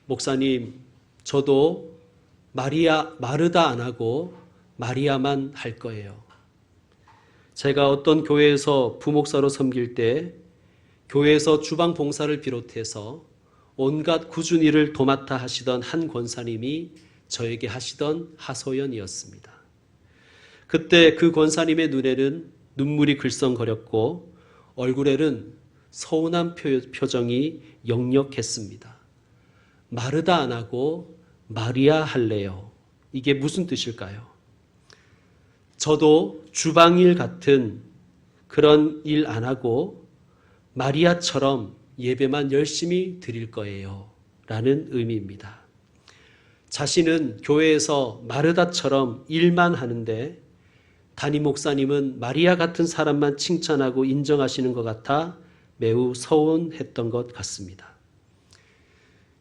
목사님, 저도 마르다 안 하고 마리아만 할 거예요. 제가 어떤 교회에서 부목사로 섬길 때 교회에서 주방 봉사를 비롯해서 온갖 꾸준 일을 도맡아 하시던 한 권사님이 저에게 하시던 하소연이었습니다. 그때 그 권사님의 눈에는 눈물이 글썽거렸고 얼굴에는 서운한 표정이 역력했습니다. 마르다 안 하고 마리아 할래요. 이게 무슨 뜻일까요? 저도 주방일 같은 그런 일 안 하고 마리아처럼 예배만 열심히 드릴 거예요. 라는 의미입니다. 자신은 교회에서 마르다처럼 일만 하는데 담임 목사님은 마리아 같은 사람만 칭찬하고 인정하시는 것 같아 매우 서운했던 것 같습니다.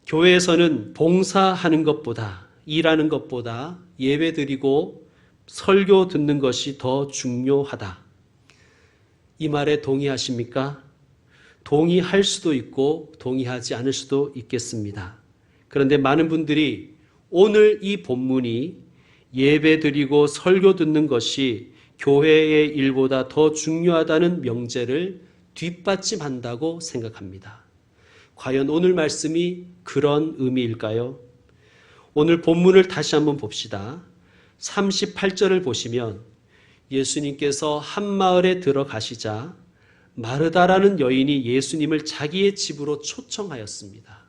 교회에서는 봉사하는 것보다, 일하는 것보다 예배 드리고 설교 듣는 것이 더 중요하다. 이 말에 동의하십니까? 동의할 수도 있고 동의하지 않을 수도 있겠습니다. 그런데 많은 분들이 오늘 이 본문이 예배 드리고 설교 듣는 것이 교회의 일보다 더 중요하다는 명제를 뒷받침한다고 생각합니다. 과연 오늘 말씀이 그런 의미일까요? 오늘 본문을 다시 한번 봅시다. 38절을 보시면 예수님께서 한 마을에 들어가시자 마르다라는 여인이 예수님을 자기의 집으로 초청하였습니다.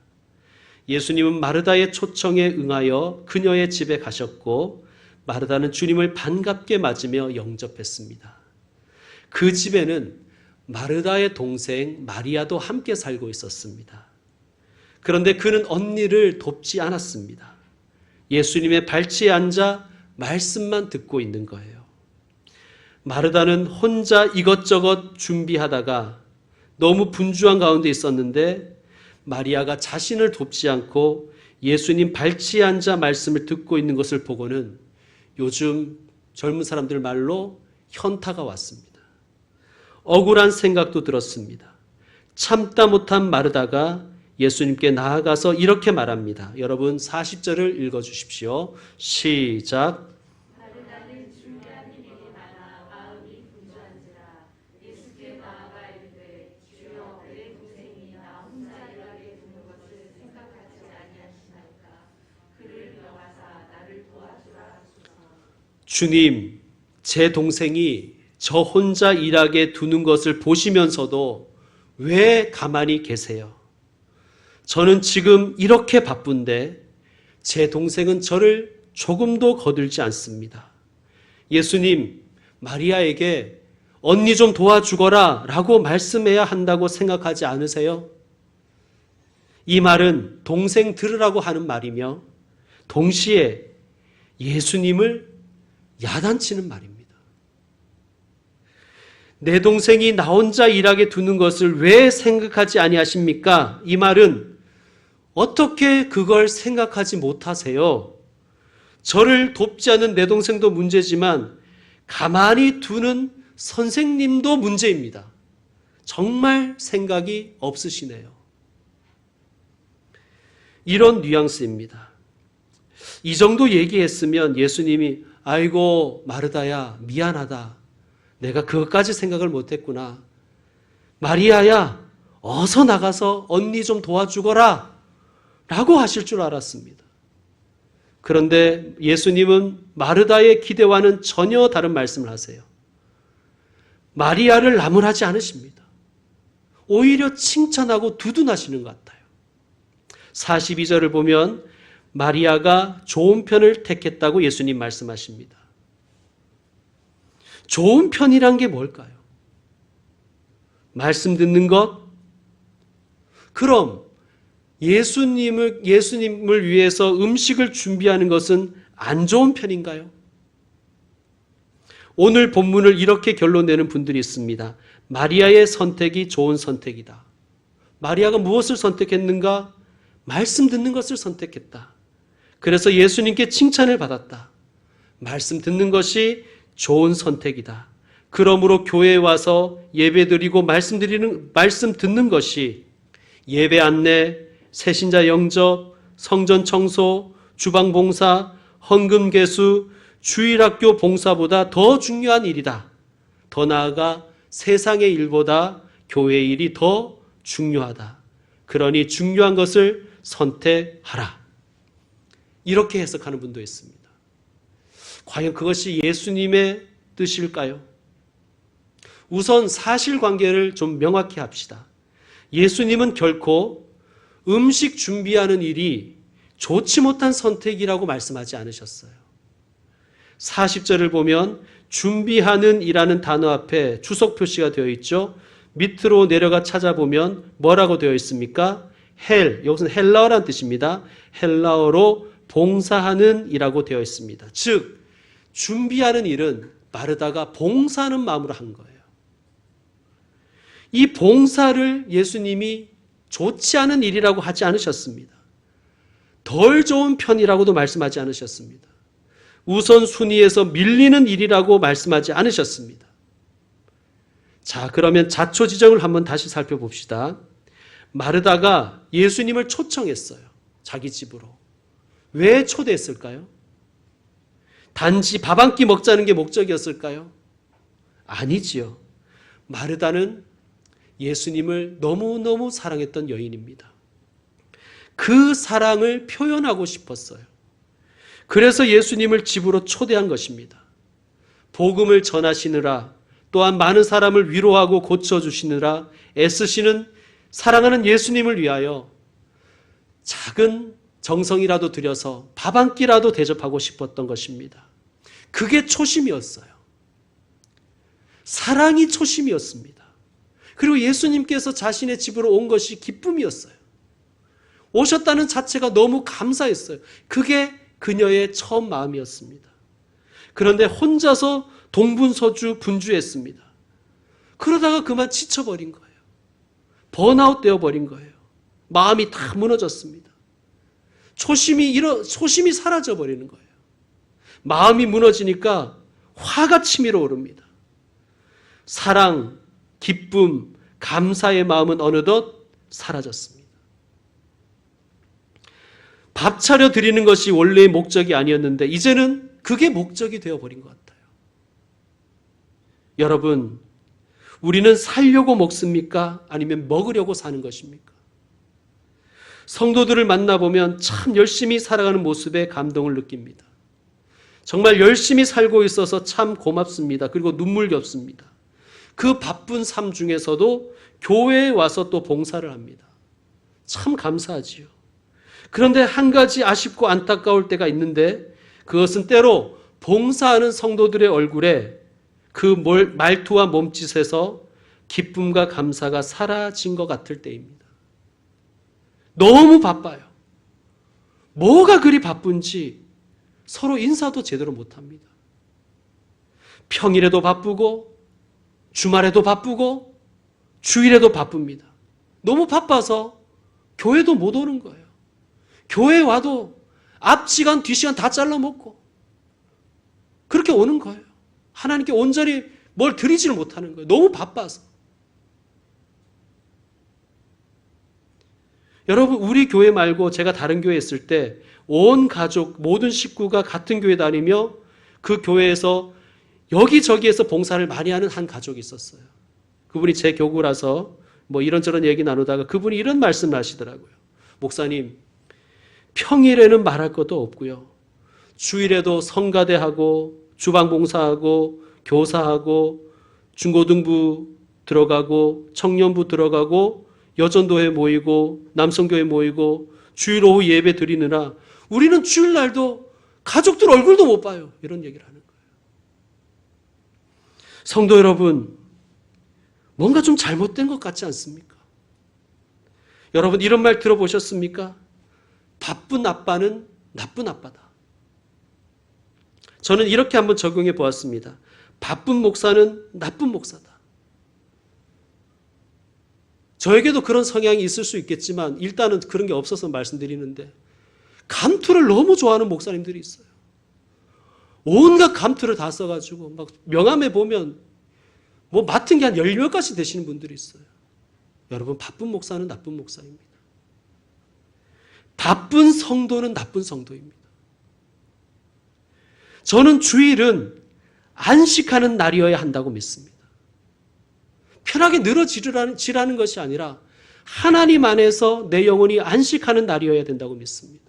예수님은 마르다의 초청에 응하여 그녀의 집에 가셨고 마르다는 주님을 반갑게 맞으며 영접했습니다. 그 집에는 마르다의 동생 마리아도 함께 살고 있었습니다. 그런데 그는 언니를 돕지 않았습니다. 예수님의 발치에 앉아 말씀만 듣고 있는 거예요. 마르다는 혼자 이것저것 준비하다가 너무 분주한 가운데 있었는데 마리아가 자신을 돕지 않고 예수님 발치에 앉아 말씀을 듣고 있는 것을 보고는 요즘 젊은 사람들 말로 현타가 왔습니다. 억울한 생각도 들었습니다. 참다 못한 마르다가 예수님께 나아가서 이렇게 말합니다. 여러분 40절을 읽어주십시오. 시작. 마르다는 준비한 일이 많아 마음이 분주한지라 예수께 나아가 이르되 주여 내 동생이 나 혼자 일하게 두는 것을 생각하지 아니하시나이까. 그를 명하사 나를 도와주라 하소서. 주님, 제 동생이 저 혼자 일하게 두는 것을 보시면서도 왜 가만히 계세요? 저는 지금 이렇게 바쁜데 제 동생은 저를 조금도 거들지 않습니다. 예수님, 마리아에게 언니 좀 도와주거라 라고 말씀해야 한다고 생각하지 않으세요? 이 말은 동생 들으라고 하는 말이며 동시에 예수님을 야단치는 말입니다. 내 동생이 나 혼자 일하게 두는 것을 왜 생각하지 아니하십니까? 이 말은 어떻게 그걸 생각하지 못하세요? 저를 돕지 않는 내 동생도 문제지만 가만히 두는 선생님도 문제입니다. 정말 생각이 없으시네요. 이런 뉘앙스입니다. 이 정도 얘기했으면 예수님이 아이고 마르다야 미안하다. 내가 그것까지 생각을 못했구나. 마리아야 어서 나가서 언니 좀 도와주거라 라고 하실 줄 알았습니다. 그런데 예수님은 마르다의 기대와는 전혀 다른 말씀을 하세요. 마리아를 나무라지 않으십니다. 오히려 칭찬하고 두둔하시는 것 같아요. 42절을 보면 마리아가 좋은 편을 택했다고 예수님 말씀하십니다. 좋은 편이란 게 뭘까요? 말씀 듣는 것? 그럼 예수님을 위해서 음식을 준비하는 것은 안 좋은 편인가요? 오늘 본문을 이렇게 결론내는 분들이 있습니다. 마리아의 선택이 좋은 선택이다. 마리아가 무엇을 선택했는가? 말씀 듣는 것을 선택했다. 그래서 예수님께 칭찬을 받았다. 말씀 듣는 것이 좋은 선택이다. 그러므로 교회에 와서 예배드리고 말씀 듣는 것이 예배 안내, 새신자 영접, 성전 청소, 주방 봉사, 헌금 개수, 주일학교 봉사보다 더 중요한 일이다. 더 나아가 세상의 일보다 교회의 일이 더 중요하다. 그러니 중요한 것을 선택하라. 이렇게 해석하는 분도 있습니다. 과연 그것이 예수님의 뜻일까요? 우선 사실관계를 좀 명확히 합시다. 예수님은 결코 음식 준비하는 일이 좋지 못한 선택이라고 말씀하지 않으셨어요. 40절을 보면 준비하는 이라는 단어 앞에 주석 표시가 되어 있죠. 밑으로 내려가 찾아보면 뭐라고 되어 있습니까? 여기서는 헬라어란 뜻입니다. 헬라어로 봉사하는 이라고 되어 있습니다. 즉 준비하는 일은 마르다가 봉사하는 마음으로 한 거예요. 이 봉사를 예수님이 좋지 않은 일이라고 하지 않으셨습니다. 덜 좋은 편이라고도 말씀하지 않으셨습니다. 우선순위에서 밀리는 일이라고 말씀하지 않으셨습니다. 자, 그러면 자초지정을 한번 다시 살펴봅시다. 마르다가 예수님을 초청했어요. 자기 집으로. 왜 초대했을까요? 단지 밥 한 끼 먹자는 게 목적이었을까요? 아니지요. 마르다는 예수님을 너무너무 사랑했던 여인입니다. 그 사랑을 표현하고 싶었어요. 그래서 예수님을 집으로 초대한 것입니다. 복음을 전하시느라 또한 많은 사람을 위로하고 고쳐주시느라 애쓰시는 사랑하는 예수님을 위하여 작은 정성이라도 들여서 밥 한 끼라도 대접하고 싶었던 것입니다. 그게 초심이었어요. 사랑이 초심이었습니다. 그리고 예수님께서 자신의 집으로 온 것이 기쁨이었어요. 오셨다는 자체가 너무 감사했어요. 그게 그녀의 처음 마음이었습니다. 그런데 혼자서 동분서주 분주했습니다. 그러다가 그만 지쳐버린 거예요. 번아웃 되어버린 거예요. 마음이 다 무너졌습니다. 초심이 사라져버리는 거예요. 마음이 무너지니까 화가 치밀어 오릅니다. 사랑, 기쁨, 감사의 마음은 어느덧 사라졌습니다. 밥 차려 드리는 것이 원래의 목적이 아니었는데 이제는 그게 목적이 되어버린 것 같아요. 여러분, 우리는 살려고 먹습니까? 아니면 먹으려고 사는 것입니까? 성도들을 만나보면 참 열심히 살아가는 모습에 감동을 느낍니다. 정말 열심히 살고 있어서 참 고맙습니다. 그리고 눈물겹습니다. 그 바쁜 삶 중에서도 교회에 와서 또 봉사를 합니다. 참 감사하지요. 그런데 한 가지 아쉽고 안타까울 때가 있는데 그것은 때로 봉사하는 성도들의 얼굴에 그 말투와 몸짓에서 기쁨과 감사가 사라진 것 같을 때입니다. 너무 바빠요. 뭐가 그리 바쁜지 서로 인사도 제대로 못합니다. 평일에도 바쁘고 주말에도 바쁘고 주일에도 바쁩니다. 너무 바빠서 교회도 못 오는 거예요. 교회에 와도 앞 시간, 뒷 시간 다 잘라먹고 그렇게 오는 거예요. 하나님께 온전히 뭘 드리지를 못하는 거예요. 너무 바빠서. 여러분, 우리 교회 말고 제가 다른 교회에 있을 때 온 가족, 모든 식구가 같은 교회 다니며 그 교회에서 여기저기에서 봉사를 많이 하는 한 가족이 있었어요. 그분이 제 교구라서 뭐 이런저런 얘기 나누다가 그분이 이런 말씀을 하시더라고요. 목사님, 평일에는 말할 것도 없고요. 주일에도 성가대하고 주방봉사하고 교사하고 중고등부 들어가고 청년부 들어가고 여전도회 모이고 남성교회 모이고 주일 오후 예배 드리느라 우리는 주일날도 가족들 얼굴도 못 봐요. 이런 얘기를 하는 거예요. 성도 여러분, 뭔가 좀 잘못된 것 같지 않습니까? 여러분, 이런 말 들어보셨습니까? 바쁜 아빠는 나쁜 아빠다. 저는 이렇게 한번 적용해 보았습니다. 바쁜 목사는 나쁜 목사다. 저에게도 그런 성향이 있을 수 있겠지만 일단은 그런 게 없어서 말씀드리는데 감투를 너무 좋아하는 목사님들이 있어요. 온갖 감투를 다 써가지고 막 명함에 보면 뭐 맡은 게 한 10몇 가지 되시는 분들이 있어요. 여러분, 바쁜 목사는 나쁜 목사입니다. 바쁜 성도는 나쁜 성도입니다. 저는 주일은 안식하는 날이어야 한다고 믿습니다. 편하게 늘어지라는 것이 아니라 하나님 안에서 내 영혼이 안식하는 날이어야 된다고 믿습니다.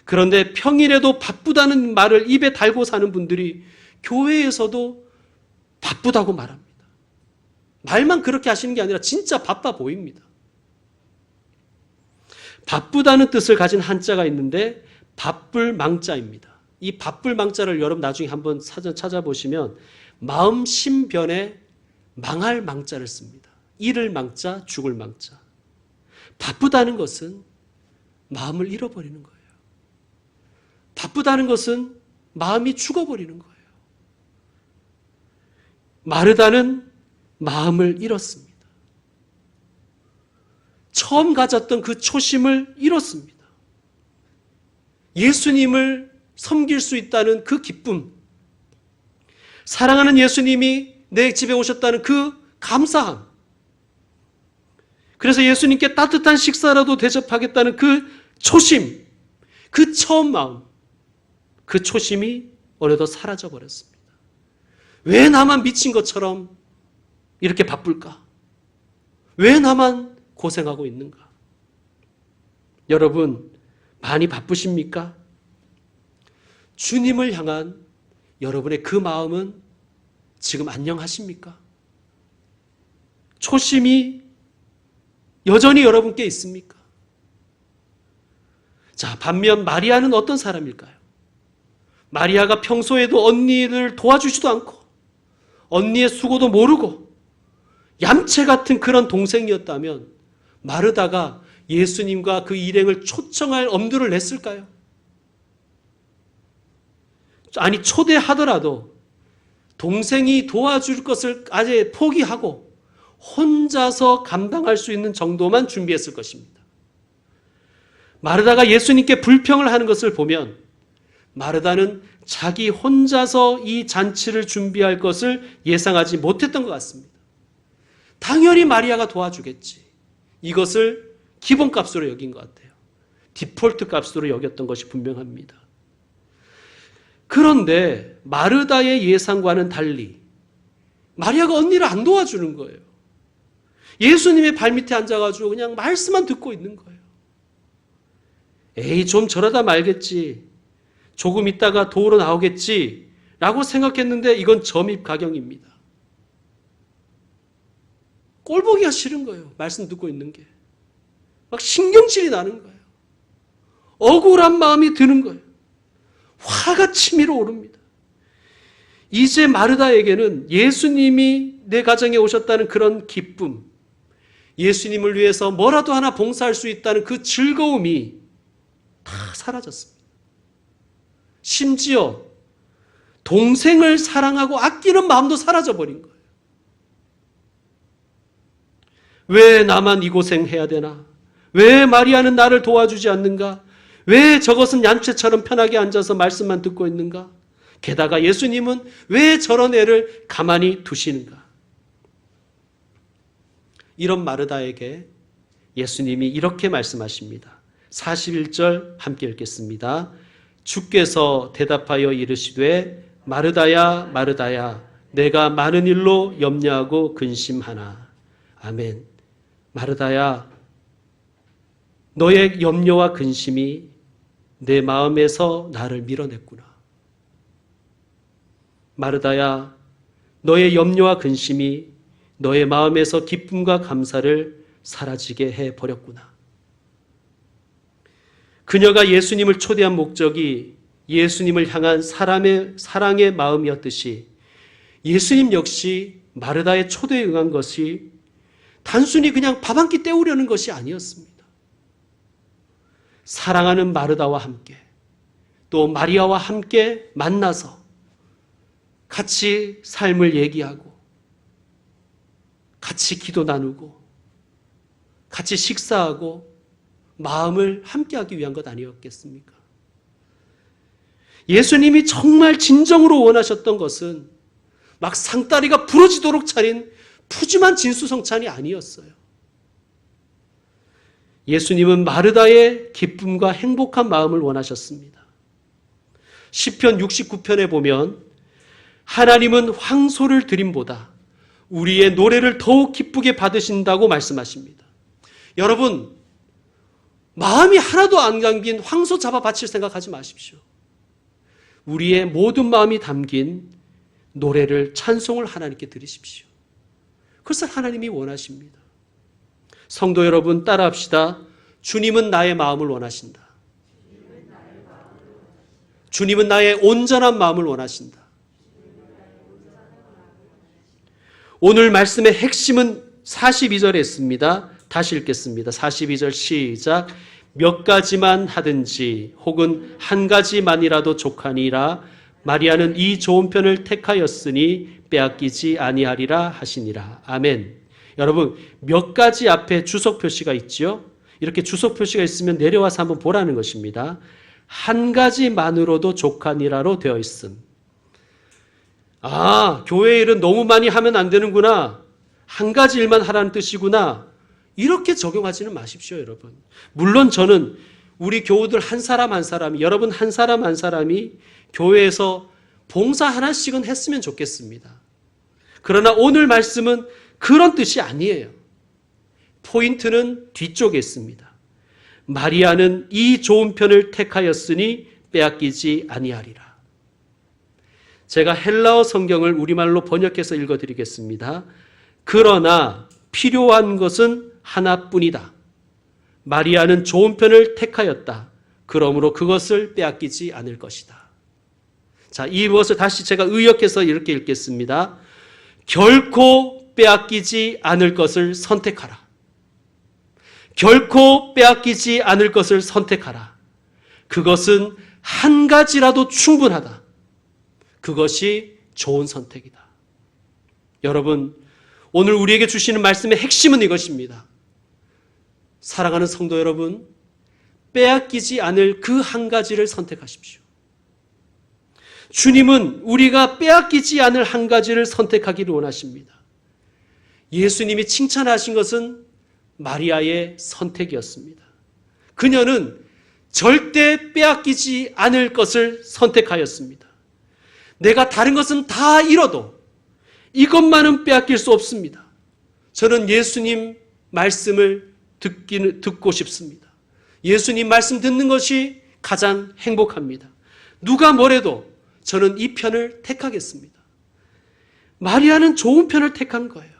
그런데 평일에도 바쁘다는 말을 입에 달고 사는 분들이 교회에서도 바쁘다고 말합니다. 말만 그렇게 하시는 게 아니라 진짜 바빠 보입니다. 바쁘다는 뜻을 가진 한자가 있는데 바쁠 망자입니다. 이 바쁠 망자를 여러분 나중에 한번 사전 찾아보시면 마음 신변에 망할 망자를 씁니다. 잃을 망자, 죽을 망자. 바쁘다는 것은 마음을 잃어버리는 거예요. 바쁘다는 것은 마음이 죽어버리는 거예요. 마르다는 마음을 잃었습니다. 처음 가졌던 그 초심을 잃었습니다. 예수님을 섬길 수 있다는 그 기쁨, 사랑하는 예수님이 내 집에 오셨다는 그 감사함, 그래서 예수님께 따뜻한 식사라도 대접하겠다는 그 초심, 그 처음 마음, 그 초심이 어느덧 사라져 버렸습니다. 왜 나만 미친 것처럼 이렇게 바쁠까? 왜 나만 고생하고 있는가? 여러분, 많이 바쁘십니까? 주님을 향한 여러분의 그 마음은 지금 안녕하십니까? 초심이 여전히 여러분께 있습니까? 자, 반면 마리아는 어떤 사람일까요? 마리아가 평소에도 언니를 도와주지도 않고 언니의 수고도 모르고 얌체 같은 그런 동생이었다면 마르다가 예수님과 그 일행을 초청할 엄두를 냈을까요? 아니, 초대하더라도 동생이 도와줄 것을 아예 포기하고 혼자서 감당할 수 있는 정도만 준비했을 것입니다. 마르다가 예수님께 불평을 하는 것을 보면 마르다는 자기 혼자서 이 잔치를 준비할 것을 예상하지 못했던 것 같습니다. 당연히 마리아가 도와주겠지. 이것을 기본값으로 여긴 것 같아요. 디폴트 값으로 여겼던 것이 분명합니다. 그런데 마르다의 예상과는 달리 마리아가 언니를 안 도와주는 거예요. 예수님의 발밑에 앉아가지고 그냥 말씀만 듣고 있는 거예요. 에이, 좀 저러다 말겠지. 조금 있다가 도우러 나오겠지. 라고 생각했는데 이건 점입가경입니다. 꼴보기가 싫은 거예요. 말씀 듣고 있는 게. 막 신경질이 나는 거예요. 억울한 마음이 드는 거예요. 화가 치밀어 오릅니다. 이제 마르다에게는 예수님이 내 가정에 오셨다는 그런 기쁨, 예수님을 위해서 뭐라도 하나 봉사할 수 있다는 그 즐거움이 다 사라졌습니다. 심지어 동생을 사랑하고 아끼는 마음도 사라져버린 거예요. 왜 나만 이 고생해야 되나? 왜 마리아는 나를 도와주지 않는가? 왜 저것은 얌체처럼 편하게 앉아서 말씀만 듣고 있는가? 게다가 예수님은 왜 저런 애를 가만히 두시는가? 이런 마르다에게 예수님이 이렇게 말씀하십니다. 41절 함께 읽겠습니다. 주께서 대답하여 이르시되 마르다야 마르다야 내가 많은 일로 염려하고 근심하나. 아멘. 마르다야, 너의 염려와 근심이 내 마음에서 나를 밀어냈구나. 마르다야, 너의 염려와 근심이 너의 마음에서 기쁨과 감사를 사라지게 해버렸구나. 그녀가 예수님을 초대한 목적이 예수님을 향한 사랑의 마음이었듯이 예수님 역시 마르다의 초대에 응한 것이 단순히 그냥 밥 한 끼 때우려는 것이 아니었습니다. 사랑하는 마르다와 함께 또 마리아와 함께 만나서 같이 삶을 얘기하고 같이 기도 나누고 같이 식사하고 마음을 함께하기 위한 것 아니었겠습니까? 예수님이 정말 진정으로 원하셨던 것은 막 상다리가 부러지도록 차린 푸짐한 진수성찬이 아니었어요. 예수님은 마르다의 기쁨과 행복한 마음을 원하셨습니다. 시편 69편에 보면 하나님은 황소를 드림보다 우리의 노래를 더욱 기쁘게 받으신다고 말씀하십니다. 여러분, 마음이 하나도 안 담긴 황소 잡아 바칠 생각하지 마십시오. 우리의 모든 마음이 담긴 노래를, 찬송을 하나님께 드리십시오. 그것을 하나님이 원하십니다. 성도 여러분, 따라합시다. 주님은 나의 마음을 원하신다. 주님은 나의 온전한 마음을 원하신다. 오늘 말씀의 핵심은 42절에 있습니다. 다시 읽겠습니다. 42절 시작. 몇 가지만 하든지 혹은 한 가지만이라도 족하니라. 마리아는 이 좋은 편을 택하였으니 빼앗기지 아니하리라 하시니라. 아멘. 여러분, 몇 가지 앞에 주석 표시가 있죠? 이렇게 주석 표시가 있으면 내려와서 한번 보라는 것입니다. 한 가지만으로도 족하니라로 되어 있음. 아, 교회 일은 너무 많이 하면 안 되는구나. 한 가지 일만 하라는 뜻이구나. 이렇게 적용하지는 마십시오, 여러분. 물론 저는 우리 교우들 한 사람 한 사람이, 여러분 한 사람 한 사람이 교회에서 봉사 하나씩은 했으면 좋겠습니다. 그러나 오늘 말씀은 그런 뜻이 아니에요. 포인트는 뒤쪽에 있습니다. 마리아는 이 좋은 편을 택하였으니 빼앗기지 아니하리라. 제가 헬라어 성경을 우리말로 번역해서 읽어드리겠습니다. 그러나 필요한 것은 하나뿐이다. 마리아는 좋은 편을 택하였다. 그러므로 그것을 빼앗기지 않을 것이다. 자, 이것을 다시 제가 의역해서 이렇게 읽겠습니다. 결코 빼앗기지 않을 것을 선택하라. 결코 빼앗기지 않을 것을 선택하라. 그것은 한 가지라도 충분하다. 그것이 좋은 선택이다. 여러분, 오늘 우리에게 주시는 말씀의 핵심은 이것입니다. 사랑하는 성도 여러분, 빼앗기지 않을 그 한 가지를 선택하십시오. 주님은 우리가 빼앗기지 않을 한 가지를 선택하기를 원하십니다. 예수님이 칭찬하신 것은 마리아의 선택이었습니다. 그녀는 절대 빼앗기지 않을 것을 선택하였습니다. 내가 다른 것은 다 잃어도 이것만은 빼앗길 수 없습니다. 저는 예수님 말씀을 듣고 싶습니다. 예수님 말씀 듣는 것이 가장 행복합니다. 누가 뭐래도 저는 이 편을 택하겠습니다. 마리아는 좋은 편을 택한 거예요.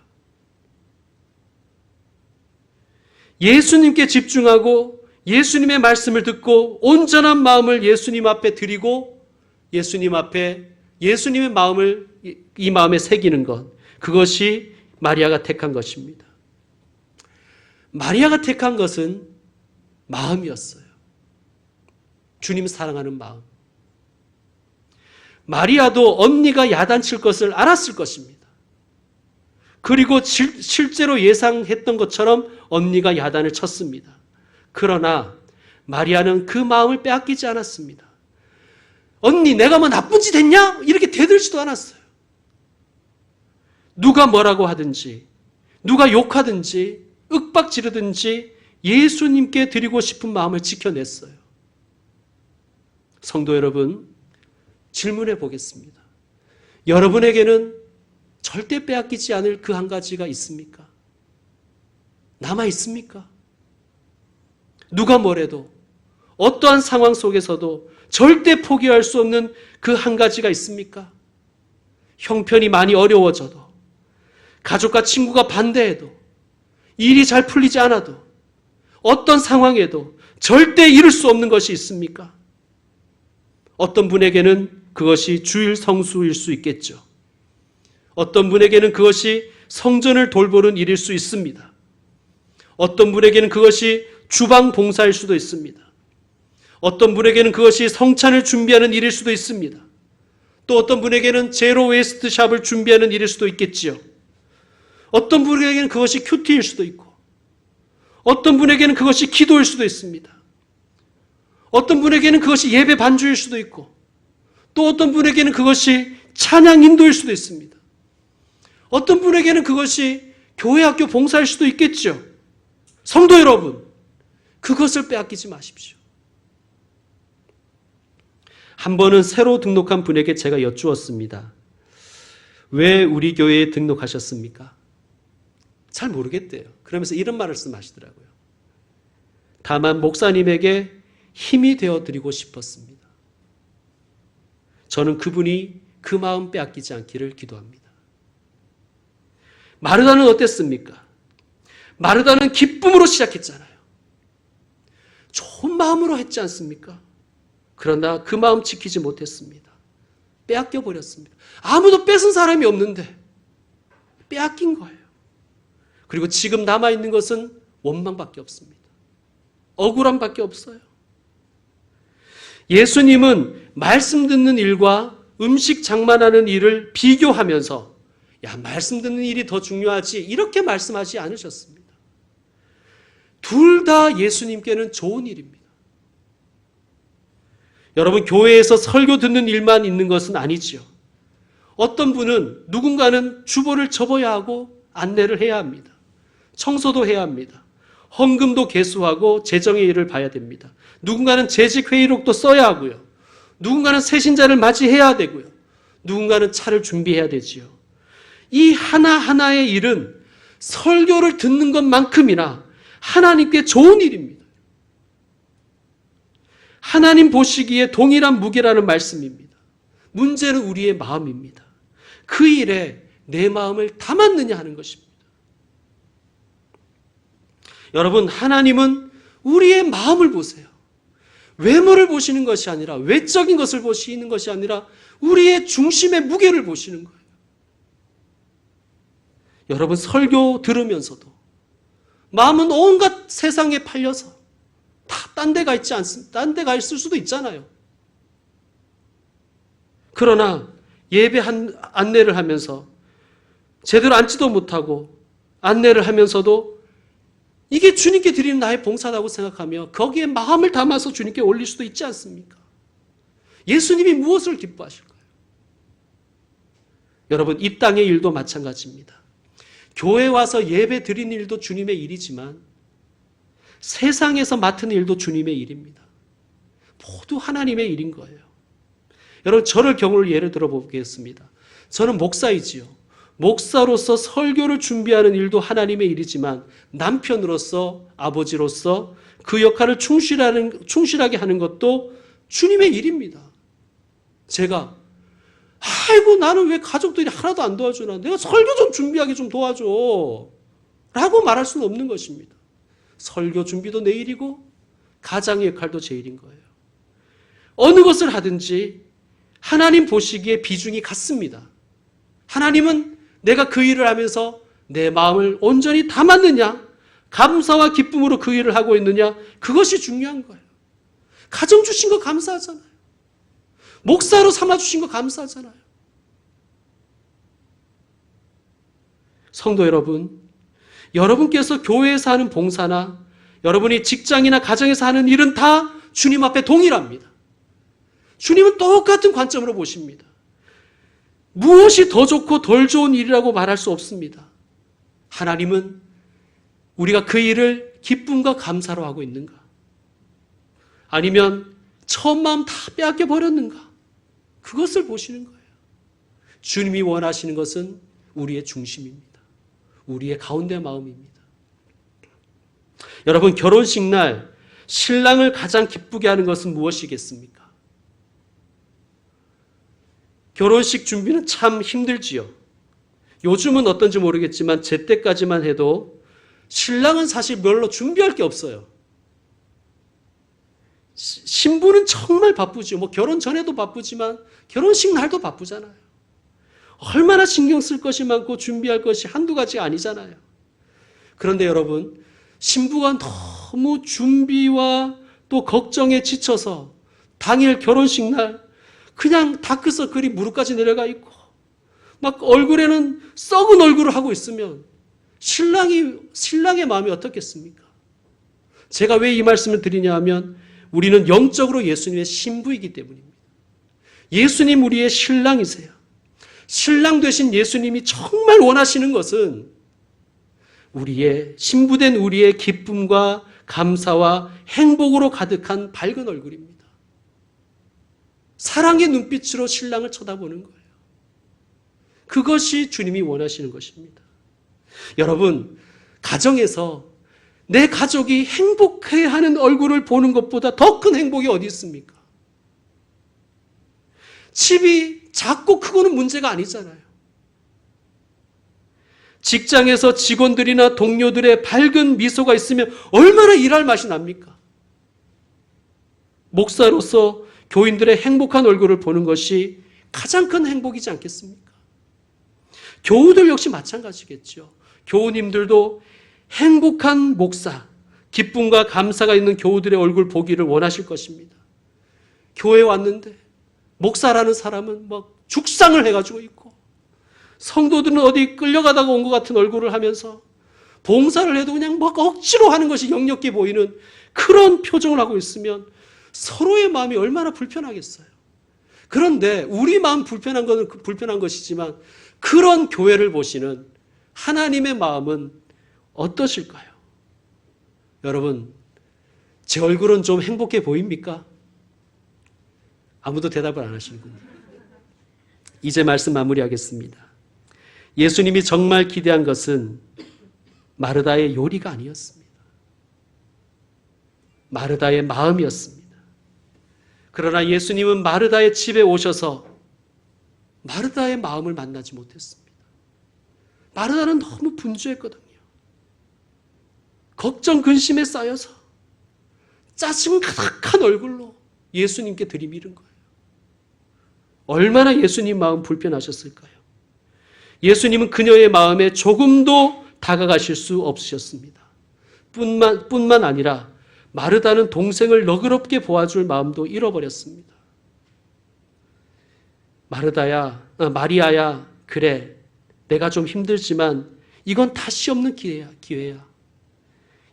예수님께 집중하고 예수님의 말씀을 듣고 온전한 마음을 예수님 앞에 드리고 예수님 앞에 예수님의 마음을 이 마음에 새기는 것, 그것이 마리아가 택한 것입니다. 마리아가 택한 것은 마음이었어요. 주님 사랑하는 마음. 마리아도 언니가 야단칠 것을 알았을 것입니다. 그리고 실제로 예상했던 것처럼 언니가 야단을 쳤습니다. 그러나 마리아는 그 마음을 빼앗기지 않았습니다. 언니, 내가 뭐 나쁜 짓 했냐? 이렇게 대들지도 않았어요. 누가 뭐라고 하든지, 누가 욕하든지, 윽박 지르든지 예수님께 드리고 싶은 마음을 지켜냈어요. 성도 여러분, 질문해 보겠습니다. 여러분에게는 절대 빼앗기지 않을 그 한 가지가 있습니까? 남아 있습니까? 누가 뭐래도 어떠한 상황 속에서도 절대 포기할 수 없는 그 한 가지가 있습니까? 형편이 많이 어려워져도, 가족과 친구가 반대해도, 일이 잘 풀리지 않아도, 어떤 상황에도 절대 잃을 수 없는 것이 있습니까? 어떤 분에게는 그것이 주일 성수일 수 있겠죠. 어떤 분에게는 그것이 성전을 돌보는 일일 수 있습니다. 어떤 분에게는 그것이 주방 봉사일 수도 있습니다. 어떤 분에게는 그것이 성찬을 준비하는 일일 수도 있습니다. 또 어떤 분에게는 제로 웨이스트 샵을 준비하는 일일 수도 있겠지요. 어떤 분에게는 그것이 큐티일 수도 있고, 어떤 분에게는 그것이 기도일 수도 있습니다. 어떤 분에게는 그것이 예배 반주일 수도 있고, 또 어떤 분에게는 그것이 찬양 인도일 수도 있습니다. 어떤 분에게는 그것이 교회 학교 봉사일 수도 있겠죠. 성도 여러분, 그것을 빼앗기지 마십시오. 한 번은 새로 등록한 분에게 제가 여쭈었습니다. 왜 우리 교회에 등록하셨습니까? 잘 모르겠대요. 그러면서 이런 말씀하시더라고요. 다만 목사님에게 힘이 되어드리고 싶었습니다. 저는 그분이 그 마음 빼앗기지 않기를 기도합니다. 마르다는 어땠습니까? 마르다는 기쁨으로 시작했잖아요. 좋은 마음으로 했지 않습니까? 그러나 그 마음 지키지 못했습니다. 빼앗겨 버렸습니다. 아무도 뺏은 사람이 없는데 빼앗긴 거예요. 그리고 지금 남아있는 것은 원망밖에 없습니다. 억울함밖에 없어요. 예수님은 말씀 듣는 일과 음식 장만하는 일을 비교하면서 야, 말씀 듣는 일이 더 중요하지 이렇게 말씀하지 않으셨습니다. 둘 다 예수님께는 좋은 일입니다. 여러분, 교회에서 설교 듣는 일만 있는 것은 아니지요. 어떤 분은 누군가는 주보를 접어야 하고 안내를 해야 합니다. 청소도 해야 합니다. 헌금도 계수하고 재정의 일을 봐야 됩니다. 누군가는 재직 회의록도 써야 하고요. 누군가는 새신자를 맞이해야 되고요. 누군가는 차를 준비해야 되지요. 이 하나하나의 일은 설교를 듣는 것만큼이나 하나님께 좋은 일입니다. 하나님 보시기에 동일한 무게라는 말씀입니다. 문제는 우리의 마음입니다. 그 일에 내 마음을 담았느냐 하는 것입니다. 여러분, 하나님은 우리의 마음을 보세요. 외모를 보시는 것이 아니라, 외적인 것을 보시는 것이 아니라 우리의 중심의 무게를 보시는 거예요. 여러분, 설교 들으면서도 마음은 온갖 세상에 팔려서 다 딴 데가 있지 않습니까? 딴 데가 있을 수도 있잖아요. 그러나 예배 안내를 하면서 제대로 앉지도 못하고 안내를 하면서도 이게 주님께 드리는 나의 봉사라고 생각하며 거기에 마음을 담아서 주님께 올릴 수도 있지 않습니까? 예수님이 무엇을 기뻐하실까요? 여러분, 이 땅의 일도 마찬가지입니다. 교회 와서 예배 드리는 일도 주님의 일이지만 세상에서 맡은 일도 주님의 일입니다. 모두 하나님의 일인 거예요. 여러분, 저를 경우를 예를 들어 보겠습니다. 저는 목사이지요. 목사로서 설교를 준비하는 일도 하나님의 일이지만 남편으로서, 아버지로서 그 역할을 충실하게 하는 것도 주님의 일입니다. 제가 아이고, 나는 왜 가족들이 하나도 안 도와주나? 내가 설교 좀 준비하게 좀 도와줘 라고 말할 수는 없는 것입니다. 설교 준비도 내 일이고 가장의 역할도 제 일인 거예요. 어느 것을 하든지 하나님 보시기에 비중이 같습니다. 하나님은 내가 그 일을 하면서 내 마음을 온전히 담았느냐, 감사와 기쁨으로 그 일을 하고 있느냐, 그것이 중요한 거예요. 가정 주신 거 감사하잖아요. 목사로 삼아주신 거 감사하잖아요. 성도 여러분, 여러분께서 교회에서 하는 봉사나 여러분이 직장이나 가정에서 하는 일은 다 주님 앞에 동일합니다. 주님은 똑같은 관점으로 보십니다. 무엇이 더 좋고 덜 좋은 일이라고 말할 수 없습니다. 하나님은 우리가 그 일을 기쁨과 감사로 하고 있는가? 아니면 처음 마음 다 빼앗겨 버렸는가? 그것을 보시는 거예요. 주님이 원하시는 것은 우리의 중심입니다. 우리의 가운데 마음입니다. 여러분, 결혼식 날 신랑을 가장 기쁘게 하는 것은 무엇이겠습니까? 결혼식 준비는 참 힘들지요. 요즘은 어떤지 모르겠지만 제 때까지만 해도 신랑은 사실 별로 준비할 게 없어요. 신부는 정말 바쁘죠. 결혼 전에도 바쁘지만 결혼식 날도 바쁘잖아요. 얼마나 신경 쓸 것이 많고 준비할 것이 한두 가지가 아니잖아요. 그런데 여러분, 신부가 너무 준비와 또 걱정에 지쳐서 당일 결혼식 날 그냥 다크서클이 무릎까지 내려가 있고 막 얼굴에는 썩은 얼굴을 하고 있으면 신랑의 마음이 어떻겠습니까? 제가 왜 이 말씀을 드리냐 하면 우리는 영적으로 예수님의 신부이기 때문입니다. 예수님 우리의 신랑이세요. 신랑 되신 예수님이 정말 원하시는 것은 우리의 신부된 우리의 기쁨과 감사와 행복으로 가득한 밝은 얼굴입니다. 사랑의 눈빛으로 신랑을 쳐다보는 거예요. 그것이 주님이 원하시는 것입니다. 여러분, 가정에서 내 가족이 행복해하는 얼굴을 보는 것보다 더 큰 행복이 어디 있습니까? 집이 작고 크고는 문제가 아니잖아요. 직장에서 직원들이나 동료들의 밝은 미소가 있으면 얼마나 일할 맛이 납니까? 목사로서 교인들의 행복한 얼굴을 보는 것이 가장 큰 행복이지 않겠습니까? 교우들 역시 마찬가지겠죠. 교우님들도 행복한 목사, 기쁨과 감사가 있는 교우들의 얼굴 보기를 원하실 것입니다. 교회에 왔는데 목사라는 사람은 막 죽상을 해가지고 있고, 성도들은 어디 끌려가다가 온 것 같은 얼굴을 하면서 봉사를 해도 그냥 막 억지로 하는 것이 역겹게 보이는 그런 표정을 하고 있으면 서로의 마음이 얼마나 불편하겠어요. 그런데 우리 마음 불편한 것은 불편한 것이지만 그런 교회를 보시는 하나님의 마음은 어떠실까요? 여러분, 제 얼굴은 좀 행복해 보입니까? 아무도 대답을 안 하시는군요. 이제 말씀 마무리하겠습니다. 예수님이 정말 기대한 것은 마르다의 요리가 아니었습니다. 마르다의 마음이었습니다. 그러나 예수님은 마르다의 집에 오셔서 마르다의 마음을 만나지 못했습니다. 마르다는 너무 분주했거든요. 걱정, 근심에 쌓여서 짜증 가득한 얼굴로 예수님께 들이밀은 거예요. 얼마나 예수님 마음 불편하셨을까요? 예수님은 그녀의 마음에 조금도 다가가실 수 없으셨습니다. 뿐만 아니라 마르다는 동생을 너그럽게 보아줄 마음도 잃어버렸습니다. 마리아야, 그래, 내가 좀 힘들지만 이건 다시 없는 기회야.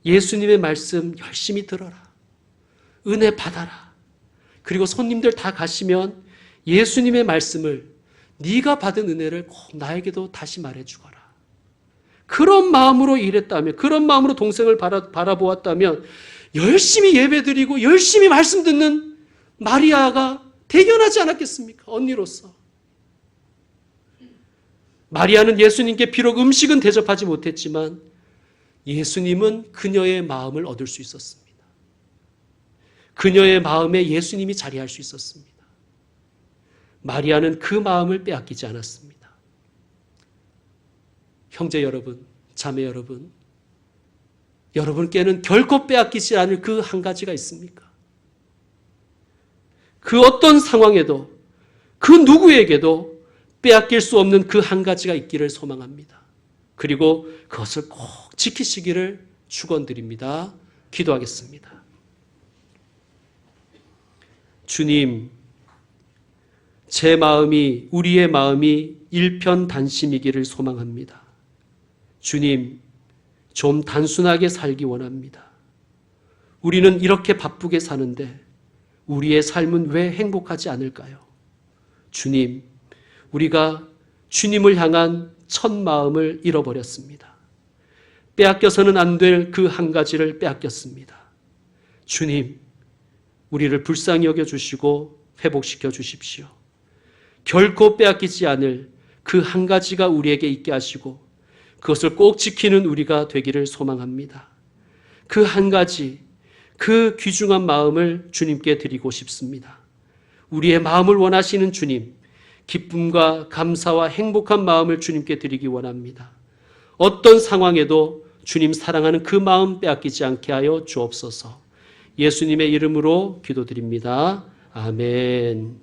예수님의 말씀 열심히 들어라. 은혜 받아라. 그리고 손님들 다 가시면 예수님의 말씀을, 네가 받은 은혜를 꼭 나에게도 다시 말해주거라. 그런 마음으로 일했다면, 그런 마음으로 동생을 바라보았다면 열심히 예배드리고 열심히 말씀 듣는 마리아가 대견하지 않았겠습니까? 언니로서. 마리아는 예수님께 비록 음식은 대접하지 못했지만 예수님은 그녀의 마음을 얻을 수 있었습니다. 그녀의 마음에 예수님이 자리할 수 있었습니다. 마리아는 그 마음을 빼앗기지 않았습니다. 형제 여러분, 자매 여러분, 여러분께는 결코 빼앗기지 않을 그 한 가지가 있습니까? 그 어떤 상황에도, 그 누구에게도 빼앗길 수 없는 그 한 가지가 있기를 소망합니다. 그리고 그것을 꼭 지키시기를 축원드립니다. 기도하겠습니다. 주님, 제 마음이, 우리의 마음이 일편단심이기를 소망합니다. 주님, 좀 단순하게 살기 원합니다. 우리는 이렇게 바쁘게 사는데 우리의 삶은 왜 행복하지 않을까요? 주님, 우리가 주님을 향한 첫 마음을 잃어버렸습니다. 빼앗겨서는 안 될 그 한 가지를 빼앗겼습니다. 주님, 우리를 불쌍히 여겨주시고 회복시켜 주십시오. 결코 빼앗기지 않을 그 한 가지가 우리에게 있게 하시고 그것을 꼭 지키는 우리가 되기를 소망합니다. 그 한 가지, 그 귀중한 마음을 주님께 드리고 싶습니다. 우리의 마음을 원하시는 주님, 기쁨과 감사와 행복한 마음을 주님께 드리기 원합니다. 어떤 상황에도 주님 사랑하는 그 마음 빼앗기지 않게 하여 주옵소서. 예수님의 이름으로 기도드립니다. 아멘.